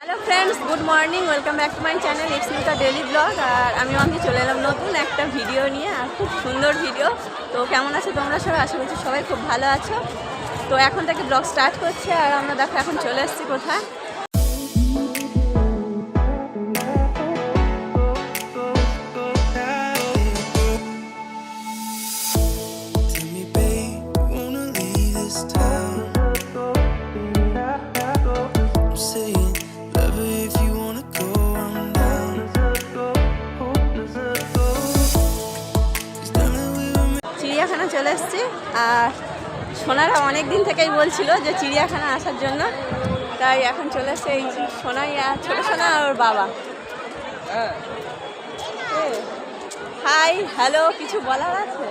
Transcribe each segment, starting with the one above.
Hello friends, good morning, welcome back to my channel it's Mita daily blog. আর আমি অঙ্কে চলে এলাম নতুন একটা ভিডিও নিয়ে, আর খুব সুন্দর ভিডিও। তো কেমন আছো তোমরা সবাই? আশা করছি সবাই খুব ভালো আছো। তো এখন থেকে ব্লগ স্টার্ট করছে, আর আমরা দেখো এখন চলে এসেছি কোথায়। চিড়িয়াখানা চলে এসেছি, আর সোনারা অনেক দিন থেকেই বলছিল যে চিড়িয়াখানা আসার জন্য, তাই এখন চলে এসছে এই সোনাই আর ছোটো সোনা আর ওর বাবা। হাই হ্যালো, কিছু বলার আছে?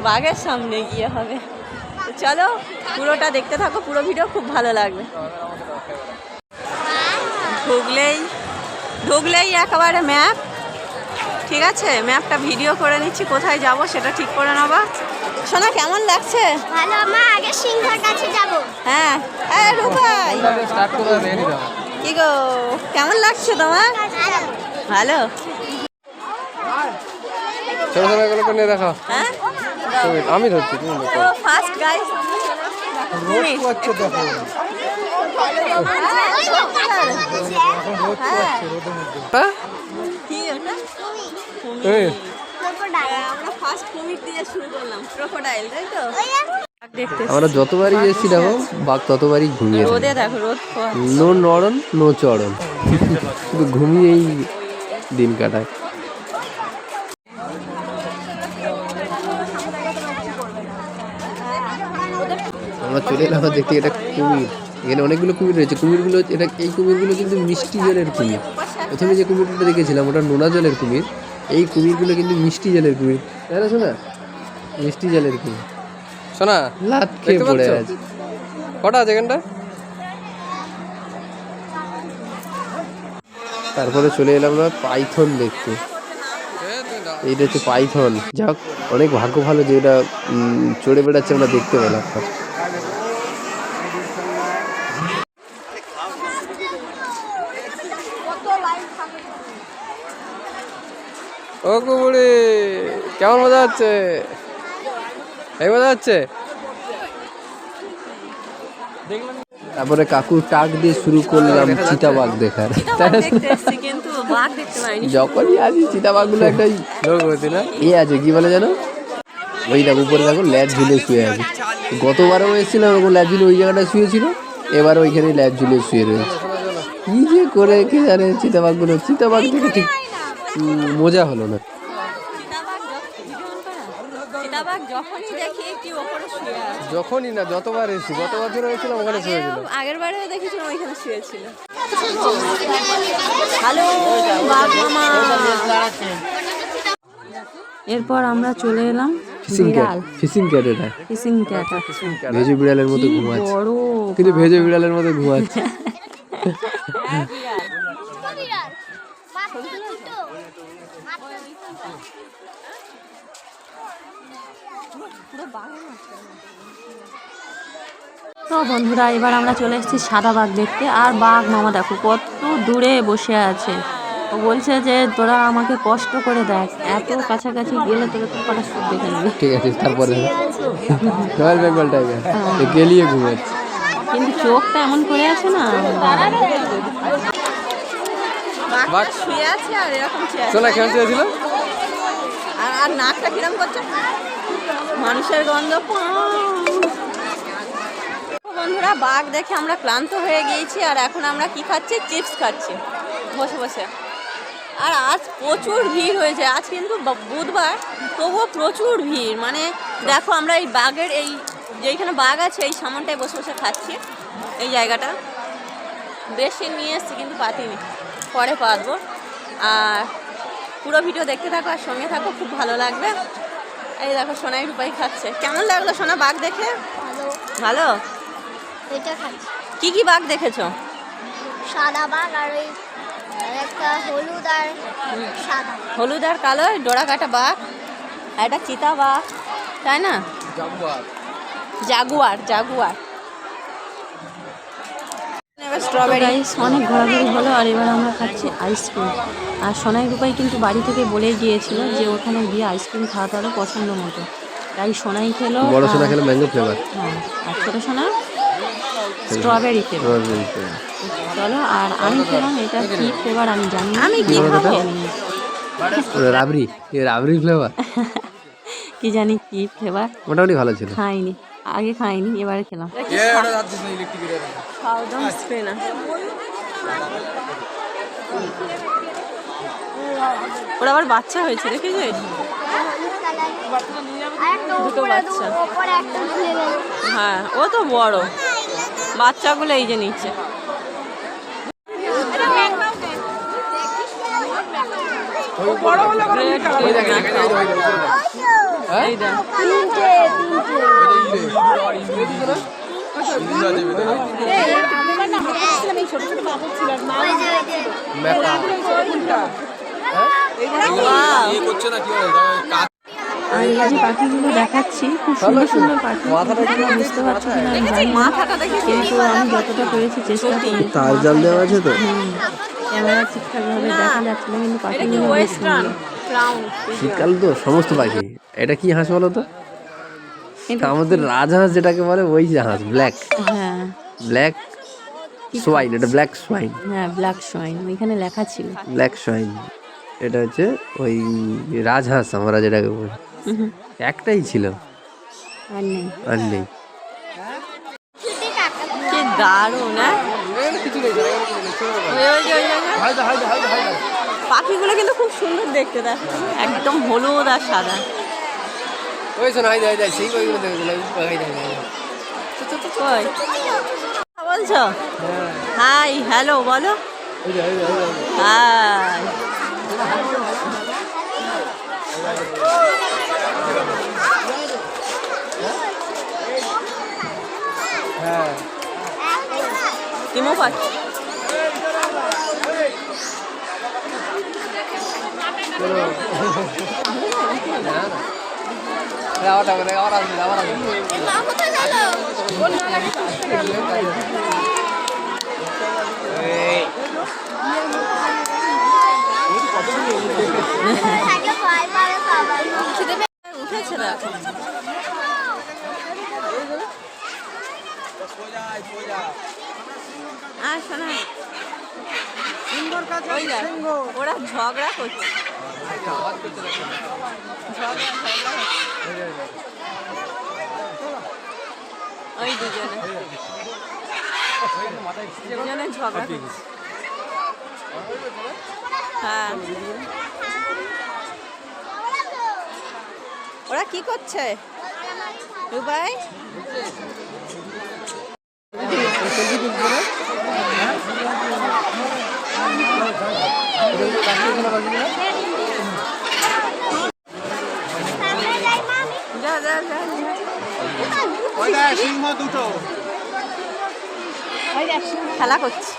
বাঘের সামনে গিয়ে হবে। তো চলো পুরোটা দেখতে থাকো, পুরো ভিডিও খুব ভালো লাগবে। ঢুকলেই একেবারে ম্যাপ, ঠিক আছে? ম্যাপটা ভিডিও করে নিচ্ছি, কোথায় যাব সেটা ঠিক করে নেবা। সোনা কেমন লাগছে? ভালো। মা আগে সিংহের কাছে যাব। হ্যাঁ হ্যাঁ রূপাই, কি গো কেমন লাগছে তোমার? ভালো। দেখো হ্যাঁ আমি ধরছি, ফার্স্ট গাইস আমরা ফার্স্ট কুমির দিয়ে শুরু করলাম, ক্রোকোডাইল, তাই তো? আমরা যতবারই এসেছি দেখো বাঘ ততবারই ঘুমিয়ে রোদে দেখো, রোদ নো নরম নো চরম, শুধু ঘুমিয়েই দিন কাটায়। আমরা চলে এলাম দেখতে, এটা কুমির। এখানে অনেকগুলো কুমির রয়েছে। কুমিরগুলো এই কুমিরগুলো কিন্তু মিষ্টি জলের কুমির। প্রথমে যে কুমিরটা দেখেছিলাম ওটা নোনা জলের কুমির, এই কুমিরগুলো কিন্তু মিষ্টি জলের কুমির, তাই না শোনা? মিষ্টি জলের কুমির। শোনা লাত খেয়ে পড়ে আছে। কটা আছে এখানটা? তারপরে চলে এলাম না পাইথন দেখতে। এইটা হচ্ছে পাইথন। যাক অনেক ভাগ্য ভালো যে এটা চড়ে বেড়াচ্ছে, আমরা দেখতে পেলাম। ও কুবুড়ি, কেমন মজা হচ্ছে? এই মজা হচ্ছে। তারপরে কাকুর টাক দিয়ে শুরু করলাম চিতাবাঘ দেখার। যখনই আসি চিতাবাঘগুলো একটা লোক হচ্ছে না, আছে কি বলে জানো, ওই দেখো উপরে দেখো ল্যাজ ঝুলে শুয়ে আছে। গতবারও এসেছিলাম ওরকম ল্যাজ ঝুলে ওই জায়গাটা শুয়েছিল, এবার ওইখানে ল্যাজ ঝুলে শুয়ে রয়েছে। কি যে করে কে জানে চিতাবাঘগুলো। চিতাবাঘ দেখে ঠিক মজা হলো না। যখনই না, যতবার এসেছি, গত বছর হয়েছিল ওখানে শুয়েছিল, আগের বারেও দেখেছিলাম ওইখানে শুয়েছিল। হ্যালো এরপর আমরা চলে এলাম ফিশিং ক্যাট। এটা ফিশিং ক্যাট, ভেজে বিড়ালের মতো ঘুমাচ্ছে, কিন্তু ভেজে বিড়ালের মতো ঘুমাচ্ছে। তো বন্ধুরা এবার আমরা চলে এসেছি সাদা বাঘ দেখতে। আর বাঘ মামা দেখো কত দূরে বসে আছে। ও বলছে যে তোরা আমাকে কষ্ট করে দেখ, এত কাছাকাছি গেলে তোরা তো কটা সব দেখে নিবি। ঠিক আছে, তারপরে রয়্যাল বেঙ্গল টাইগার গেলিয়ে ঘুমাচ্ছে, কিন্তু চোখটা এমন করে আছে না, বাঘ শুয়ে আছে আর এরকম শোনা কেমন চেয়েছিল, আর নাকটা কিরম করছে, মানুষের গন্ধ। বন্ধুরা বাঘ দেখে আমরা ক্লান্ত হয়ে গিয়েছি, আর এখন আমরা কি খাচ্ছি? চিপস খাচ্ছি বসে বসে। আর আজ প্রচুর ভিড় হয়েছে, আজ কিন্তু বুধবার, তবুও প্রচুর ভিড়। মানে দেখো আমরা এই বাঘের এই যেইখানে বাঘ আছে এই সামনটায় বসে বসে খাচ্ছি। এই জায়গাটা বেশি নিয়ে এসছি কিন্তু পাতিনি, পরে পাতবো। আর পুরো ভিডিও দেখতে থাকো আর সঙ্গে থাকো, খুব ভালো লাগবে। এই দেখো সোনাই রূপাই খাচ্ছে। কেমন লাগলো সোনা বাঘ দেখে? ভালো। কি কি বাঘ দেখেছো? সাদা বাঘ আর ওই একটা হলুদ আর সাদা, হলুদ আর কালো ডোরা কাটা বাঘ, আর একটা চিতা বাঘ, তাই না? জাগুয়ার। স্ট্রবেরি। অনেক ঘোরাঘুরি হলো আর এবার আমরা খাচ্ছি আইসক্রিম। আর সোনাই রূপাই কিন্তু বাড়ি থেকে বলে গিয়েছিল যে ওখানে গিয়ে আইসক্রিম খাওয়াতে হবে পছন্দ মতো, তাই সোনাই খেলো। বড় সোনা খেলো ম্যাঙ্গো ফ্লেভার, হ্যাঁ, আর ছোটো সোনা স্ট্রবেরি ফ্লেভার। চলো, আর আমি খেলাম এটা কি ফ্লেভার আমি জানি না। আমি কি খাবো? রাবড়ি, রাবড়ি ফ্লেভার কি জানি কি ফ্লেভার, মোটামুটি ভালো ছিল। খাইনি, আগে খাইনি, এবারে খেলাম। ওরা আবার বাচ্চা হয়েছে, দেখেছিস? দুটো বাচ্চা। হ্যাঁ, ও তো বড়, বাচ্চাগুলো এই যে নিচ্ছে। এই দেখ। আর এই যে পাখিগুলো দেখাচ্ছি, খুব সুন্দর সুন্দর পাখি। তোমরা বুঝতে পারছো কিনা আমি জানি না, কিন্তু আমি যতটা পেরেছি চেষ্টা করি। তার জাল দেওয়া আছে তো, ক্যামেরা ঠিকঠাকভাবে দেখা যাচ্ছে না, কিন্তু পাখিগুলো বেশ সুন্দর। শীতকাল তো সমস্ত পাখি। এটা কি হাঁস বলো তো? আমাদের রাজহাঁস যেটাকে বলে ওই জাহাজ, ব্ল্যাক, হ্যাঁ ব্ল্যাক সোয়াইন। এটা ব্ল্যাক সোয়াইন, হ্যাঁ, ব্ল্যাক সোয়াইন ওইখানে লেখা ছিল। ব্ল্যাক সোয়াইন এটা হচ্ছে ওই রাজহাঁস আমরা যেটাকে বলি। একটাই ছিল, আর নেই। আর নেই। কি দারুণ! পাখিগুলো কিন্তু খুব সুন্দর দেখতে, দেখ, একদম হলুদ আর সাদা। বলছো হাই হ্যালো বলো। হাই, কিমো পাচ্ছি। উঠেছে না। শোনা, ওরা ঝগড়া করছে। ওই দুজনে ঝগড়া করছে। হ্যাঁ, ওরা কি করছে রুবাই? যা যা যা, খেলা করছে।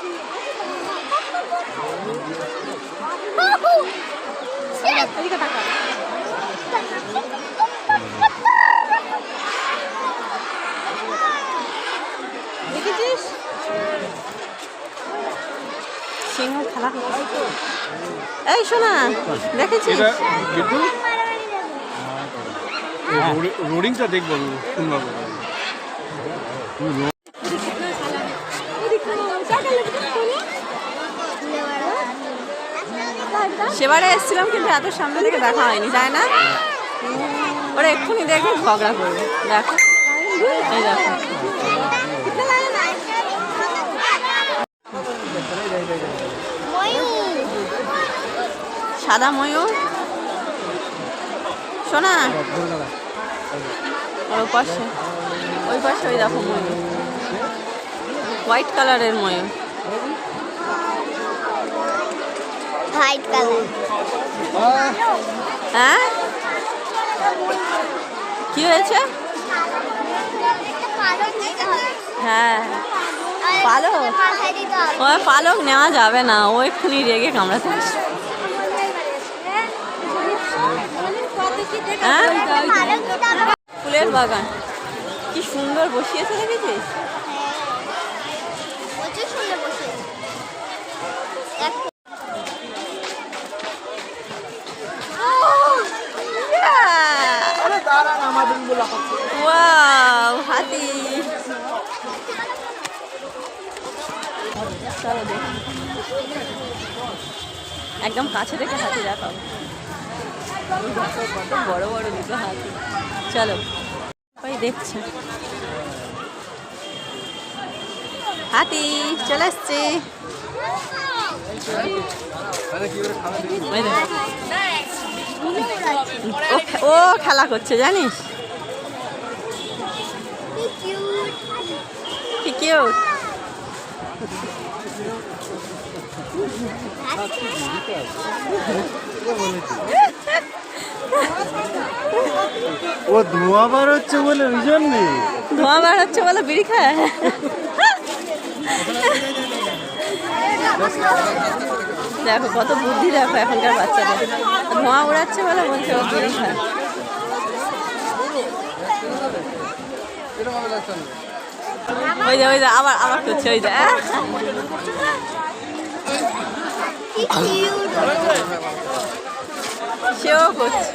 দেখেছিস সিংহ খেলা করছে। এই শোনা, দেখেছিস? রোডিংটা দেখবো সুন্দর। সেবারে এসেছিলাম কিন্তু এত সামনে থেকে দেখা হয়নি, তাই না? ওরা এক্ষুনি দেখে ঝগড়া করবে। দেখো, এই দেখো, সাদা ময়ূর। শোনা, ওই পাশে ওই দেখো ময়ূর, হোয়াইট কালারের ময়ূর। White colour. হ্যাঁ, কি হয়েছে? হ্যাঁ, পালক। ওই পালক নেওয়া যাবে না, ও এক্ষুনি রেগে কামড়াতে আসে। হ্যাঁ, ফুলের বাগান কি সুন্দর বসিয়েছে, দেখেছিস? প্রচুর সুন্দর বসিয়েছে। চলো দেখি, একদম কাছে থেকে হাতি দেখাও। কত বড় বড় দুটো হাতি। চলো ওই দেখছে হাতি চলে আসছে। ওই দেখো। ও খেলা করছে জানিস, কি কিউট। ও ধোঁয়া বার হচ্ছে বলে ওই জন্যে ধোঁয়া বার হচ্ছে বলে বিড়ি খায়। দেখো কত বুদ্ধি, দেখো এখনকার বাচ্চাদের। ধোঁয়া উড়াচ্ছে বলে বলছে ও বিড়ি খায়। ওই যে আবার আবার করছে, ওই যে সেও করছে।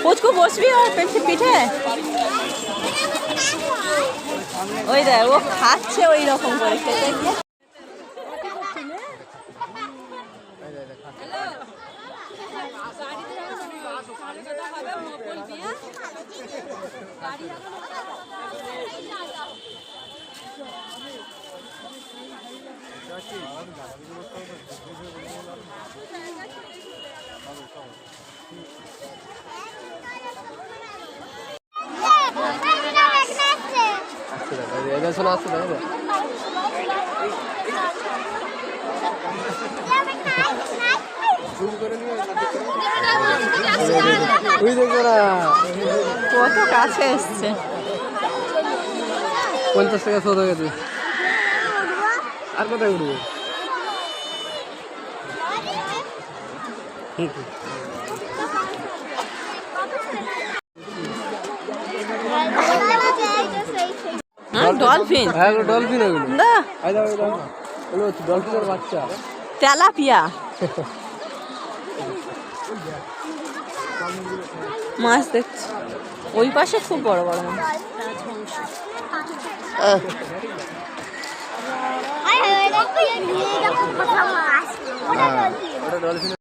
পুচকু বসবি ওর পিঠে। ওই দেখ ও খাচ্ছে ওই রকম করে খেতে গিয়ে। শোনা আসছে দেখো, কত কাছে এসছে। 50 টাকা শোধ হয়ে গেছে। আর কোথায় উঠবে? ডলফিন, হ্যাঁ ডলফিন ওগুলো। না ওগুলো হচ্ছে ডলফিনের বাচ্চা। তেলাপিয়া মাছ দেখছি। ওই পাশে খুব বড় বড় মাছ। ওটা ডলফিন।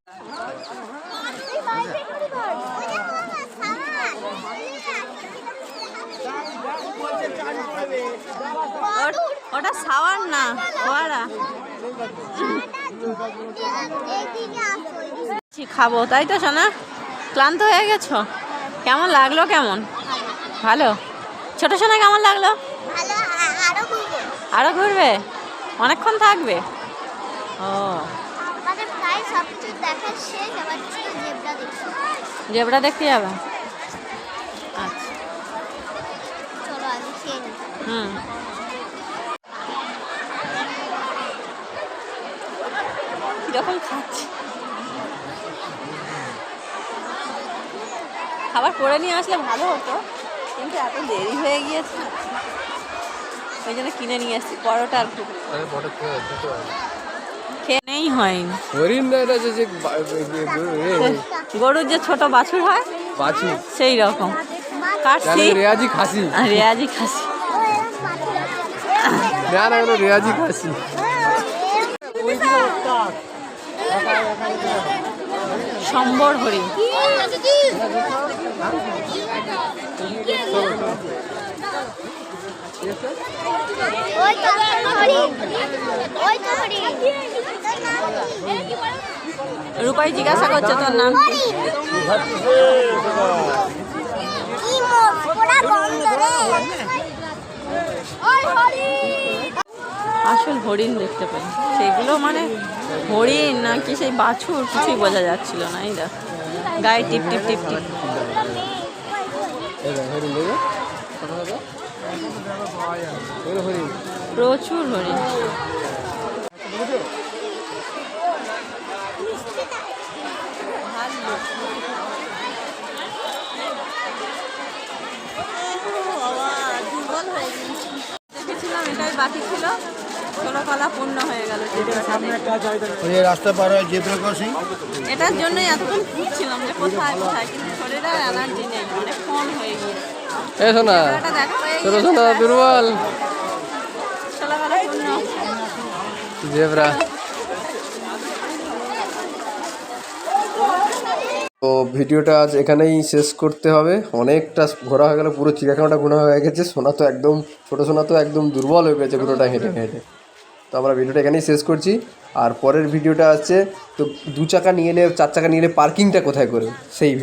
ওটা সাওয়ার না, ফোয়ারা। খাবো তাই তো সোনা? ক্লান্ত হয়ে গেছো? কেমন লাগলো? কেমন ভালো? ছোট সোনা কেমন লাগলো? আরো ঘুরবে? অনেকক্ষণ থাকবে? ও জেব্রা দেখতে যাবে? আচ্ছা হুম। কিরকম খাচ্ছি, খাবার করে নিয়ে আসলে ভালো হতো, কিন্তু এত দেরি হয়ে গিয়েছে ওই জন্য কিনে নিয়ে এসেছি পরোটা আর ঘুগনি। খেয়ে নেই হয়নি। হরিণ না, এটা যে গরুর যে ছোট বাছুর হয় বাছুর সেই রকম কাটছি। রেয়াজি খাসি, রেয়াজি খাসি। না না ওগুলো রেয়াজি খাসি। সম্বর হরিণ। রূপাই জিজ্ঞাসা করছে তোর নাম কি? আসল হরিণ দেখতে পাই, সেগুলো মানে হরিণ নাকি সেই বাছুর কিছুই বোঝা যাচ্ছিল না। এই দেখ গায়ে টিপ টিপ টিপ টিপ। প্রচুর হরিণ। দেখেছিলাম এটাই বাকি ছিল, ষোলকলা পূর্ণ হয়ে গেল। রাস্তা পার হয় জেব্রা ক্রসিং। এটার জন্যই এতক্ষণ খুঁজছিলাম যে কোথায় কোথায়, কিন্তু শরীরে অ্যালার্জি নেই, অনেকক্ষণ হয়ে গিয়েছে। এ শোনা দেখা হয়ে ছোট শোনা দুর্বল। ষোলকলা জেব্রা। তো ভিডিওটা আজ এখানেই শেষ করতে হবে, অনেকটা ঘোরা হয়ে গেল, পুরো চিড়িয়াখানাটা ঘোরা হয়ে গেছে। সোনা তো একদম, ছোটো সোনা তো একদম দুর্বল হয়ে গেছে পুরোটা হেঁটে হেঁটে। তো আমরা ভিডিওটা এখানেই শেষ করছি। আর পরের ভিডিওটা আছে তো 2 চাকা নিয়ে এলে 4 চাকা নিয়ে এলে পার্কিংটা কোথায় করে সেই